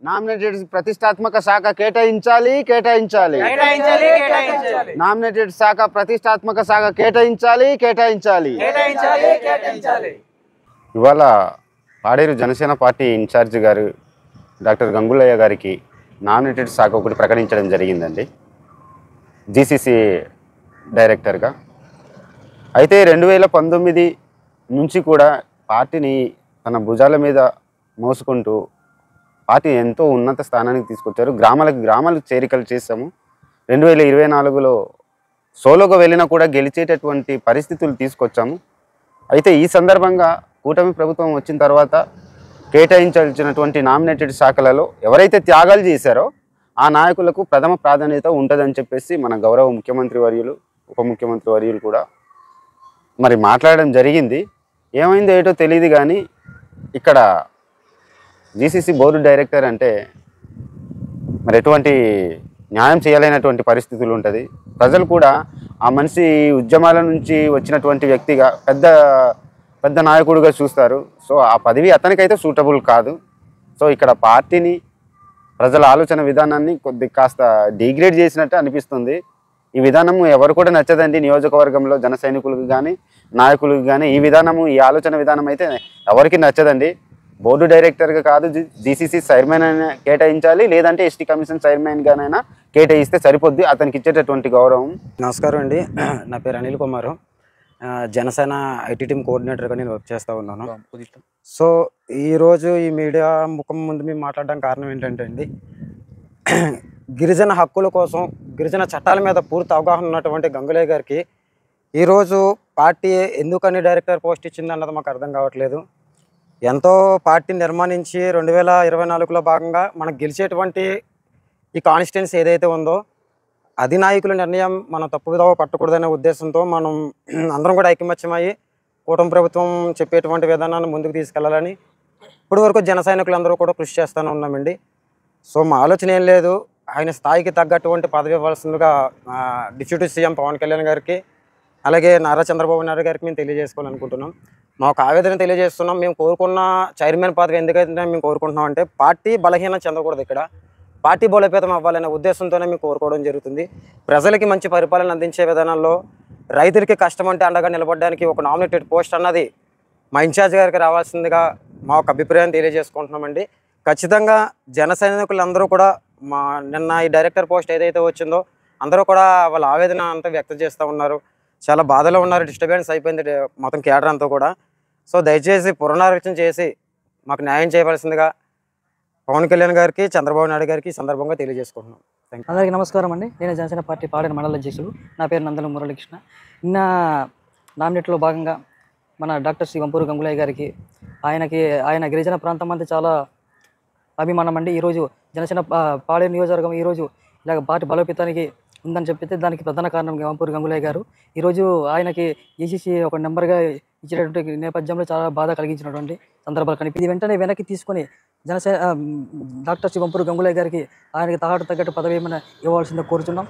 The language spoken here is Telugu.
నామినేటెడ్ ప్రతిష్టాత్మక శాఖ కేటాయించాలి. నామినేటెడ్ శాఖ ప్రతిష్టాత్మక శాఖ కేటాయించాలి. ఇవాళ పాడేరు జనసేన పార్టీ ఇన్ఛార్జ్ గారు డాక్టర్ గంగులయ్య గారికి నామినేటెడ్ శాఖ ఒకటి ప్రకటించడం జరిగిందండి, జీసీసీ డైరెక్టర్గా. అయితే 2019 నుంచి కూడా పార్టీని తన భుజాల మీద మోసుకుంటూ పార్టీ ఎంతో ఉన్నత స్థానానికి తీసుకొచ్చారు. గ్రామాలకు చేరికలు చేశాము. 2024లో సోలోగా వెళ్ళినా కూడా గెలిచేటటువంటి పరిస్థితులు తీసుకొచ్చాము. అయితే ఈ సందర్భంగా కూటమి ప్రభుత్వం వచ్చిన తర్వాత కేటాయించాల్సినటువంటి నామినేటెడ్ శాఖలలో ఎవరైతే త్యాగాలు చేశారో ఆ నాయకులకు ప్రథమ ప్రాధాన్యత ఉంటుందని చెప్పేసి మన గౌరవ ముఖ్యమంత్రి వర్యులు, ఉప ముఖ్యమంత్రి వర్యులు కూడా మరి మాట్లాడడం జరిగింది. ఏమైందో ఏటో తెలియదు కానీ ఇక్కడ జీసీసీ బోర్డు డైరెక్టర్ అంటే మరి ఎటువంటి న్యాయం చేయలేనటువంటి పరిస్థితులు ఉంటుంది. ప్రజలు కూడా ఆ మనిషి ఉద్యమాల నుంచి వచ్చినటువంటి వ్యక్తిగా పెద్ద నాయకుడిగా చూస్తారు. సో ఆ పదవి అతనికైతే సూటబుల్ కాదు. సో ఇక్కడ పార్టీని, ప్రజల ఆలోచన విధానాన్ని కాస్త డిగ్రేడ్ చేసినట్టు అనిపిస్తుంది. ఈ విధానం ఎవరు కూడా నచ్చదండి. నియోజకవర్గంలో జన సైనికులకు కానీ నాయకులకు కానీ ఈ ఆలోచన విధానం అయితే ఎవరికి నచ్చదండి. బోర్డు డైరెక్టర్గా కాదు, జీసీసీ చైర్మన్ అయినా కేటాయించాలి, లేదంటే ఎస్టీ కమిషన్ చైర్మన్గానైనా కేటాయిస్తే సరిపోద్ది, అతనికి ఇచ్చేటటువంటి గౌరవం. నమస్కారం అండి, నా పేరు అనిల్ కుమార్, జనసేన ఐటీ టీమ్ కోఆర్డినేటర్గా నేను వర్క్ చేస్తూ ఉన్నాను. సో ఈరోజు ఈ మీడియా ముఖం ముందు మేము మాట్లాడడానికి కారణం ఏంటంటే అండి, గిరిజన హక్కుల కోసం, గిరిజన చట్టాల మీద పూర్తి అవగాహన ఉన్నటువంటి గంగులయ్య గారికి ఈరోజు పార్టీ ఎందుకని డైరెక్టర్ పోస్ట్ ఇచ్చింది అన్నది మాకు అర్థం కావట్లేదు. ఎంతో పార్టీ నిర్మాణించి 2024లో భాగంగా మనకు గెలిచేటువంటి ఈ కాన్స్టిట్యున్సీ ఏదైతే ఉందో అధినాయకుల నిర్ణయం మనం తప్పుదోవ పట్టకూడదనే ఉద్దేశంతో మనం అందరం కూడా ఐకమత్యమయ్యి కూటమి ప్రభుత్వం చెప్పేటువంటి విధానాన్ని ముందుకు తీసుకెళ్లాలని ఇప్పటి వరకు జన సైనికులందరూ కూడా కృషి చేస్తూనే ఉన్నామండి. సో మా ఆలోచన ఏం లేదు, ఆయన స్థాయికి తగ్గటువంటి పదవి ఇవ్వాల్సిందిగా డిప్యూటీ సీఎం పవన్ కళ్యాణ్ గారికి, అలాగే నారా చంద్రబాబు నాయుడు గారికి మేము తెలియజేసుకోవాలనుకుంటున్నాం. మాకు ఆవేదన తెలియజేస్తున్నాం. మేము కోరుకున్న చైర్మన్ పదవి ఎందుకైతే మేము కోరుకుంటున్నాం అంటే పార్టీ బలహీనం చెందకూడదు, ఇక్కడ పార్టీ బలోపేతం అవ్వాలనే ఉద్దేశంతోనే మేము కోరుకోవడం జరుగుతుంది. ప్రజలకి మంచి పరిపాలన అందించే విధానంలో రైతులకి కష్టం అంటే అండగా నిలబడడానికి ఒక నామినేటెడ్ పోస్ట్ అన్నది మా ఇన్ఛార్జ్ గారికి రావాల్సిందిగా మా ఒక అభిప్రాయం తెలియజేసుకుంటున్నామండి. ఖచ్చితంగా జన సైనికులందరూ కూడా నిన్న ఈ డైరెక్టర్ పోస్ట్ ఏదైతే వచ్చిందో అందరూ కూడా వాళ్ళ ఆవేదన అంతా వ్యక్తం చేస్తూ ఉన్నారు. చాలా బాధలో ఉన్నారు, డిస్టర్బెన్స్ అయిపోయింది మొత్తం కేడర్ అంతా కూడా. సో దయచేసి పునరాలోచన చేసి మాకు న్యాయం చేయవలసిందిగా పవన్ కళ్యాణ్ గారికి, చంద్రబాబు నాయుడు గారికి ఈ సందర్భంగా తెలియజేసుకుంటున్నాం. అందరికీ నమస్కారం అండి. నేను జనసేన పార్టీ పాడేరు మండల అధ్యక్షుడు. నా పేరు నందల మురళీకృష్ణ. నిన్న నామినేట్లో భాగంగా మన డాక్టర్ శ్రీ వంపూరు గంగులయ్య గారికి ఆయన గిరిజన ప్రాంతం అంతా చాలా అభిమానం అండి. ఈరోజు జనసేన పాడేరు నియోజకవర్గం ఈరోజు ఇలాగ పార్టీ బలోపేతానికి ఉందని చెప్పితే దానికి ప్రధాన కారణం వంపూరు గంగులయ్య గారు. ఈరోజు ఆయనకి ఏసీసీ ఒక నెంబర్గా ఇచ్చినటువంటి నేపథ్యంలో చాలా బాధ కలిగించినటువంటి సందర్భాలు కనిపి వెంటనే వెనక్కి తీసుకొని జనసేన డాక్టర్ శ్రీ వంపూరు గంగులయ్య గారికి ఆయనకి తగ్గట్టు పదవి ఏమైనా ఇవ్వాల్సిందో కోరుతున్నాం.